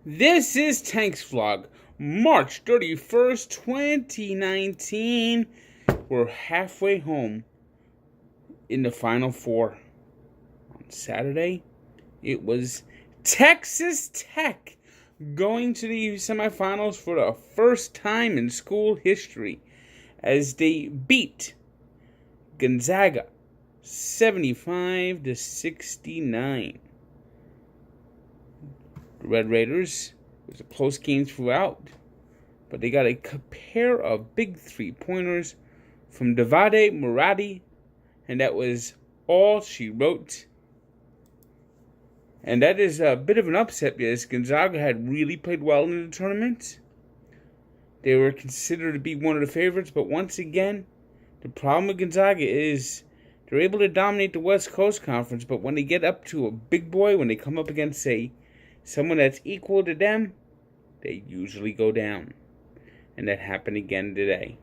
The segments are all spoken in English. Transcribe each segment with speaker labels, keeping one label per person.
Speaker 1: This is Tank's Vlog, March 31st, 2019. We're halfway home in the Final Four. On Saturday, it was Texas Tech going to the semifinals for the first time in school history as they beat Gonzaga 75-69. The Red Raiders, it was a close game throughout, but they got a pair of big three-pointers from Davide Murati, and that was all she wrote. And that is a bit of an upset because Gonzaga had really played well in the tournament. They were considered to be one of the favorites, but once again, the problem with Gonzaga is they're able to dominate the West Coast Conference, but when they get up to a big boy, when they come up against, say, someone that's equal to them, they usually go down. And that happened again today.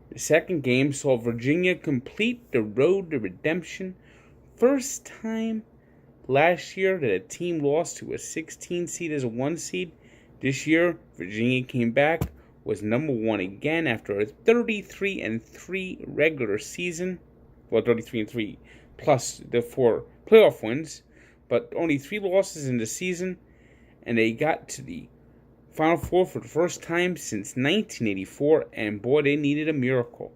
Speaker 1: The second game saw Virginia complete the road to redemption. First time last year that a team lost to a 16 seed as a 1 seed. This year, Virginia came back, was number 1 again after a 33-3 regular season. Well, 33-3 plus the 4 playoff wins. But only 3 losses in the season, and they got to the Final Four for the first time since 1984, and boy, they needed a miracle,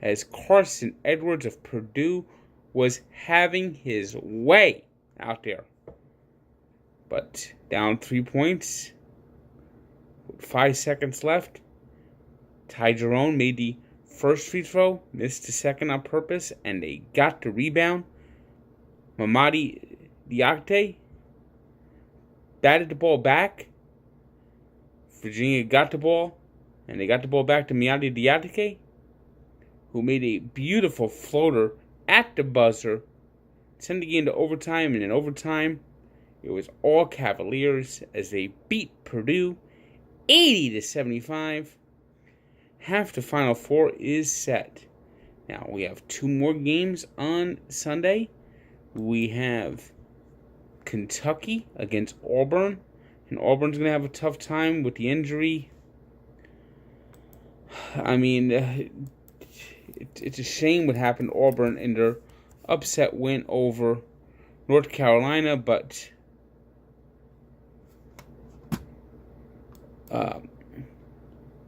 Speaker 1: as Carson Edwards of Purdue was having his way out there. But down 3 points, with 5 seconds left, Ty Jerome made the first free throw, missed the second on purpose, and they got the rebound. Mamadi Diakite batted the ball back. Virginia got the ball, and they got the ball back to Mamadi Diakite, who made a beautiful floater at the buzzer, sending it into overtime. And in overtime, it was all Cavaliers as they beat Purdue 80-75. Half the Final Four is set. Now we have 2 more games on Sunday. We have Kentucky against Auburn, and Auburn's going to have a tough time with the injury. I mean, it's a shame what happened to Auburn in their upset win over North Carolina, but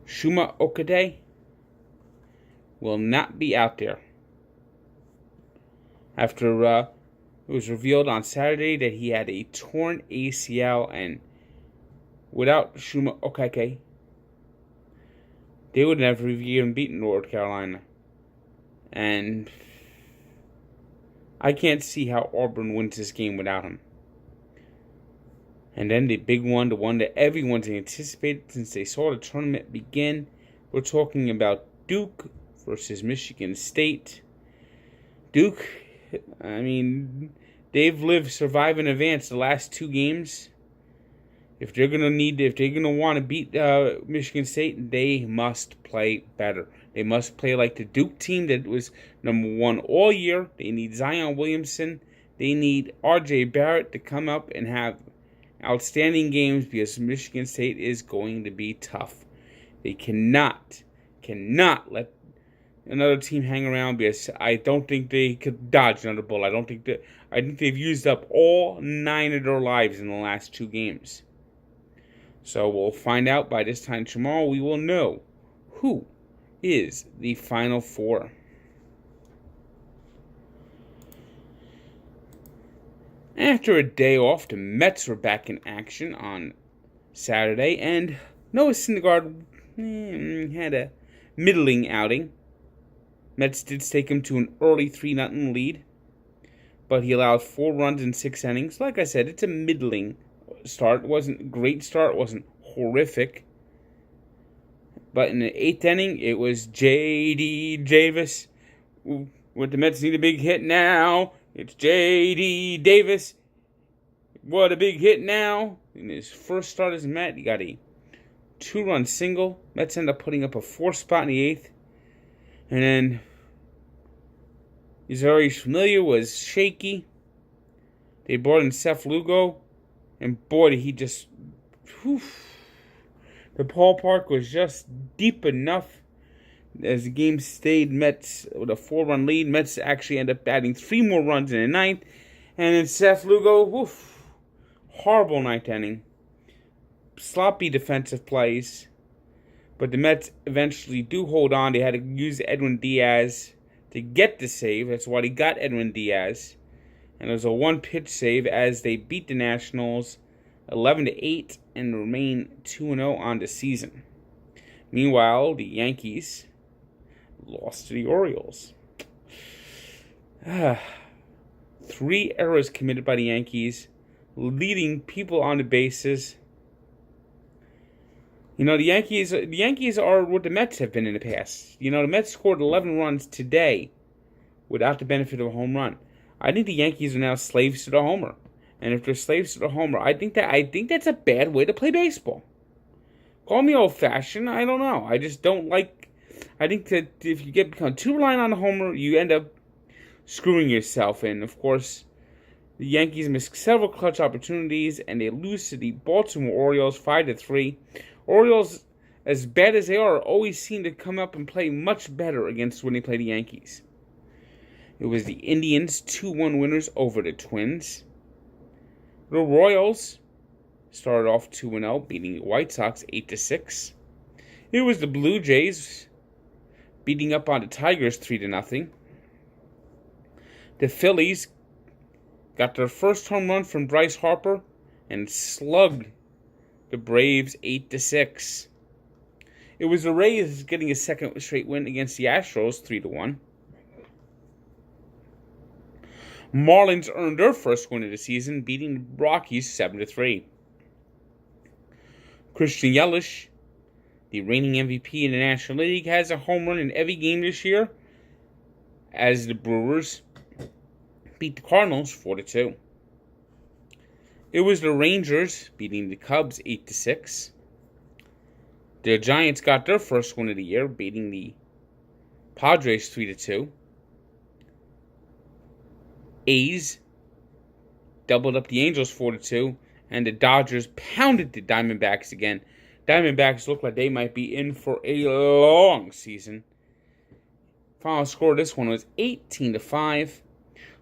Speaker 1: Chuma Okade will not be out there after it was revealed on Saturday that he had a torn ACL, and without Chuma Okeke, they would never have even beaten North Carolina. And I can't see how Auburn wins this game without him. And then the big one, the one that everyone's anticipated since they saw the tournament begin. We're talking about Duke versus Michigan State. Duke, I mean, they've lived survive and advance the last 2 games. If they're gonna want to beat Michigan State, they must play better. They must play like the Duke team that was number 1 all year. They need Zion Williamson. They need R.J. Barrett to come up and have outstanding games because Michigan State is going to be tough. They cannot let another team hang around because I don't think they could dodge another bullet. I think they've used up all 9 of their lives in the last 2 games. So we'll find out by this time tomorrow. We will know who is the Final Four. After a day off, the Mets were back in action on Saturday, and Noah Syndergaard had a middling outing. Mets did take him to an early 3-0 lead, but he allowed 4 runs in 6 innings. Like I said, it's a middling start. It wasn't a great start. It wasn't horrific. But in the 8th inning, it was J.D. Davis. What the Mets need a big hit now. It's J.D. Davis. What a big hit now. In his first start as a Met, he got a 2-run single. Mets ended up putting up a 4th spot in the 8th. And then Yuzari Familia was shaky. They brought in Seth Lugo, and boy, did he just whew, the ballpark was just deep enough. As the game stayed Mets with a 4-run lead, Mets actually ended up adding 3 more runs in the ninth. And then Seth Lugo, horrible ninth inning. Sloppy defensive plays. But the Mets eventually do hold on. They had to use Edwin Diaz to get the save. That's why they got Edwin Diaz. And it was a 1-pitch save as they beat the Nationals 11-8 and remain 2-0 on the season. Meanwhile, the Yankees lost to the Orioles. 3 errors committed by the Yankees, leading people on the bases. You know, the Yankees are what the Mets have been in the past. You know, the Mets scored 11 runs today without the benefit of a home run. I think the Yankees are now slaves to the homer. And if they're slaves to the homer, I think that's a bad way to play baseball. Call me old-fashioned, I don't know. I just don't like... I think that if you become too reliant on the homer, you end up screwing yourself. And, of course, the Yankees missed several clutch opportunities, and they lose to the Baltimore Orioles 5-3. Orioles, as bad as they are, always seem to come up and play much better against when they play the Yankees. It was the Indians 2-1 winners over the Twins. The Royals started off 2-0, beating the White Sox 8-6. It was the Blue Jays beating up on the Tigers 3-0. The Phillies got their first home run from Bryce Harper and slugged the Braves 8-6. It was the Rays getting a second straight win against the Astros 3-1. Marlins earned their first win of the season, beating the Rockies 7-3. Christian Yelich, the reigning MVP in the National League, has a home run in every game this year, as the Brewers beat the Cardinals 4-2. It was the Rangers beating the Cubs 8-6. The Giants got their first win of the year, beating the Padres 3-2. A's doubled up the Angels 4-2, and the Dodgers pounded the Diamondbacks again. Diamondbacks look like they might be in for a long season. Final score of this one was 18-5.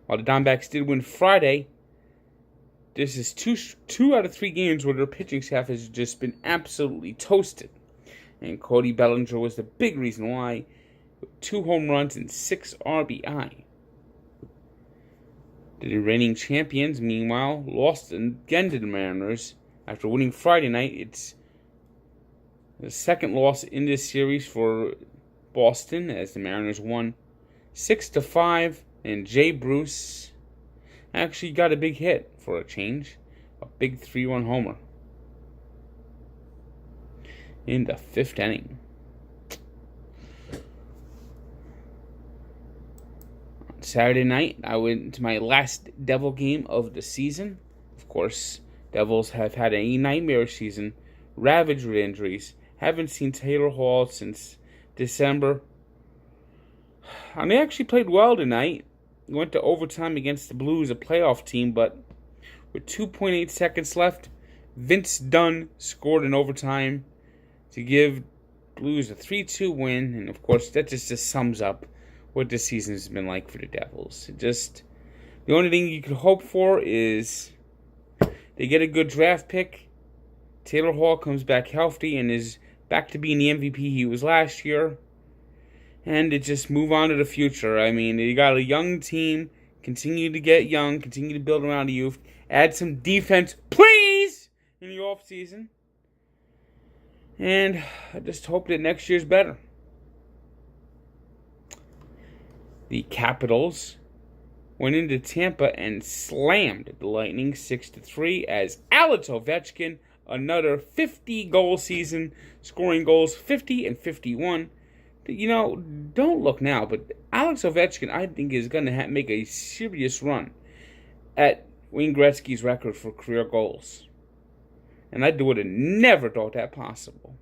Speaker 1: While the Diamondbacks did win Friday, this is two out of 3 games where their pitching staff has just been absolutely toasted. And Cody Bellinger was the big reason why, with 2 home runs and 6 RBI. The reigning champions, meanwhile, lost again to the Mariners. After winning Friday night, it's the second loss in this series for Boston, as the Mariners won 6-5, and Jay Bruce actually got a big hit for a change, a big 3-run homer in the 5th inning. Saturday night, I went to my last Devil game of the season. Of course, Devils have had a nightmare season, ravaged with injuries. Haven't seen Taylor Hall since December. And they actually played well tonight. Went to overtime against the Blues, a playoff team, but with 2.8 seconds left, Vince Dunn scored in overtime to give Blues a 3-2 win. And, of course, that just sums up what this season has been like for the Devils. The only thing you could hope for is they get a good draft pick. Taylor Hall comes back healthy and is back to being the MVP he was last year. And to just move on to the future. I mean, you got a young team. Continue to get young. Continue to build around the youth. Add some defense, please, in the offseason. And I just hope that next year's better. The Capitals went into Tampa and slammed the Lightning 6-3 as Alex Ovechkin, another 50-goal season, scoring goals 50 and 51. You know, don't look now, but Alex Ovechkin, I think, is going to make a serious run at Wayne Gretzky's record for career goals. And I would have never thought that possible.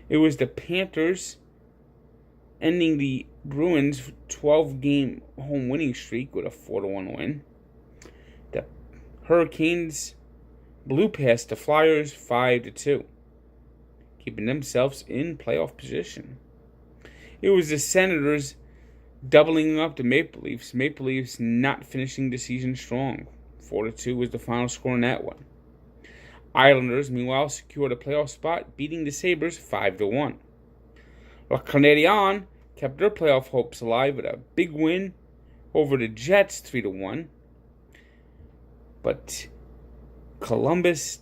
Speaker 1: It was the Panthers ending the Bruins' 12-game home winning streak with a 4-1 win. The Hurricanes Blue passed the Flyers 5-2, keeping themselves in playoff position. It was the Senators doubling up the Maple Leafs. Maple Leafs not finishing the season strong. 4-2 was the final score in that one. Islanders, meanwhile, secured a playoff spot, beating the Sabres 5-1. Le Canadiens kept their playoff hopes alive with a big win over the Jets 3-1. But Columbus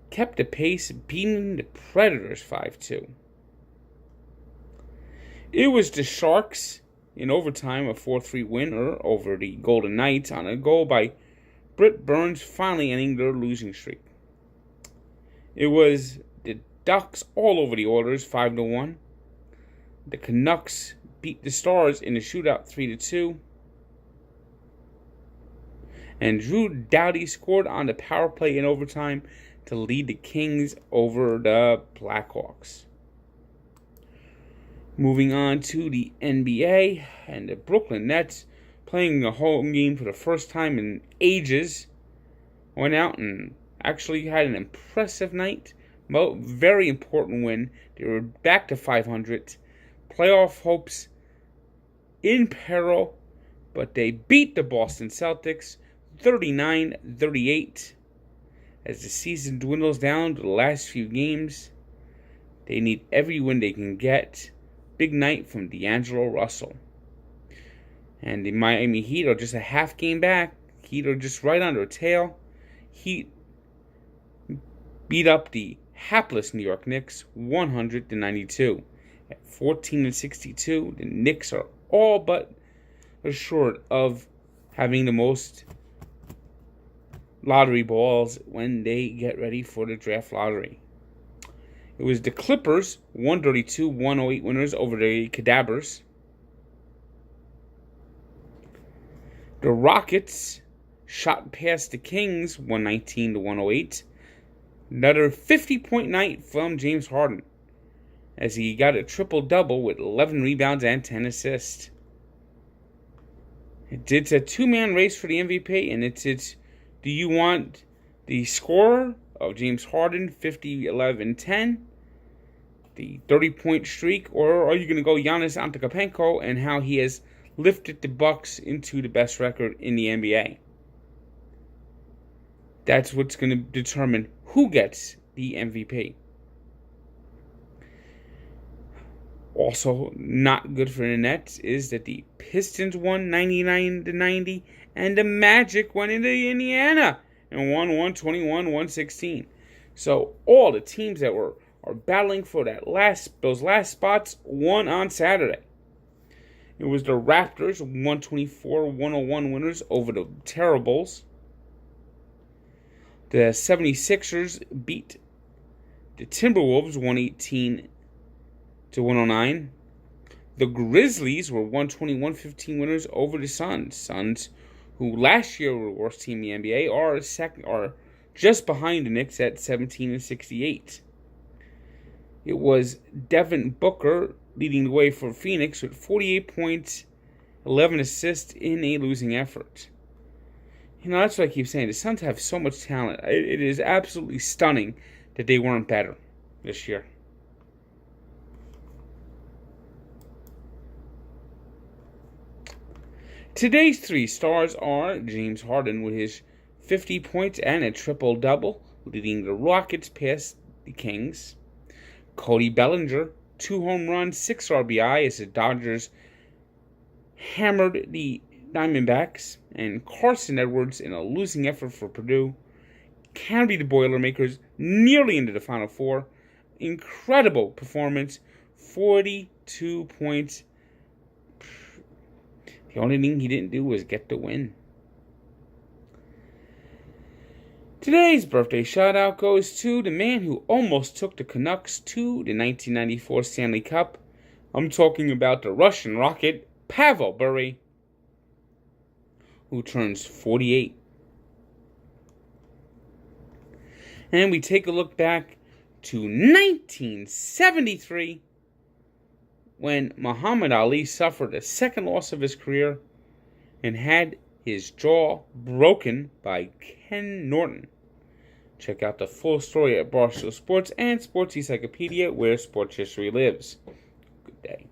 Speaker 1: kept the pace, beating the Predators 5-2. It was the Sharks in overtime, a 4-3 winner over the Golden Knights on a goal by Britt Burns, finally ending their losing streak. It was the Ducks all over the Oilers 5-1. The Canucks beat the Stars in a shootout 3-2. And Drew Doughty scored on the power play in overtime to lead the Kings over the Blackhawks. Moving on to the NBA, and the Brooklyn Nets, playing a home game for the first time in ages, went out and actually had an impressive night. Very important win. They were back to 500. Playoff hopes in peril, but they beat the Boston Celtics 39-38. As the season dwindles down to the last few games, they need every win they can get. Big night from D'Angelo Russell. And the Miami Heat are just a half game back. Heat are just right on their tail. Heat beat up the hapless New York Knicks 100-92. At 14-62, the Knicks are all but assured of having the most lottery balls when they get ready for the draft lottery. It was the Clippers, 132-108 winners over the Cadabers. The Rockets shot past the Kings, 119-108. Another 50-point night from James Harden, as he got a triple-double with 11 rebounds and 10 assists. It's a two-man race for the MVP, and it's do you want the scorer of James Harden, 50, 11, 10, the 30-point streak, or are you going to go Giannis Antetokounmpo and how he has lifted the Bucks into the best record in the NBA? That's what's going to determine who gets the MVP. Also, not good for the Nets is that the Pistons won 99-90, and the Magic went into Indiana and won 121-116. So all the teams that are battling for those last spots won on Saturday. It was the Raptors, 124-101 winners over the Terribles. The 76ers beat the Timberwolves 118-109. The Grizzlies were 120-115 winners over the Suns. Suns, who last year were the worst team in the NBA, are just behind the Knicks at 17-68. It was Devin Booker leading the way for Phoenix with 48 points, 11 assists in a losing effort. You know, that's what I keep saying. The Suns have so much talent. It is absolutely stunning that they weren't better this year. Today's three stars are James Harden with his 50 points and a triple-double, leading the Rockets past the Kings. Cody Bellinger, 2 home runs, 6 RBI as the Dodgers hammered the Diamondbacks. And Carson Edwards, in a losing effort for Purdue, carried the Boilermakers nearly into the Final Four. Incredible performance, 42 points. The only thing he didn't do was get the win. Today's birthday shout-out goes to the man who almost took the Canucks to the 1994 Stanley Cup. I'm talking about the Russian Rocket, Pavel Bure, who turns 48. And we take a look back to 1973, when Muhammad Ali suffered the second loss of his career and had his jaw broken by Ken Norton. Check out the full story at Barstool Sports and Sports Encyclopedia, where sports history lives. Good day.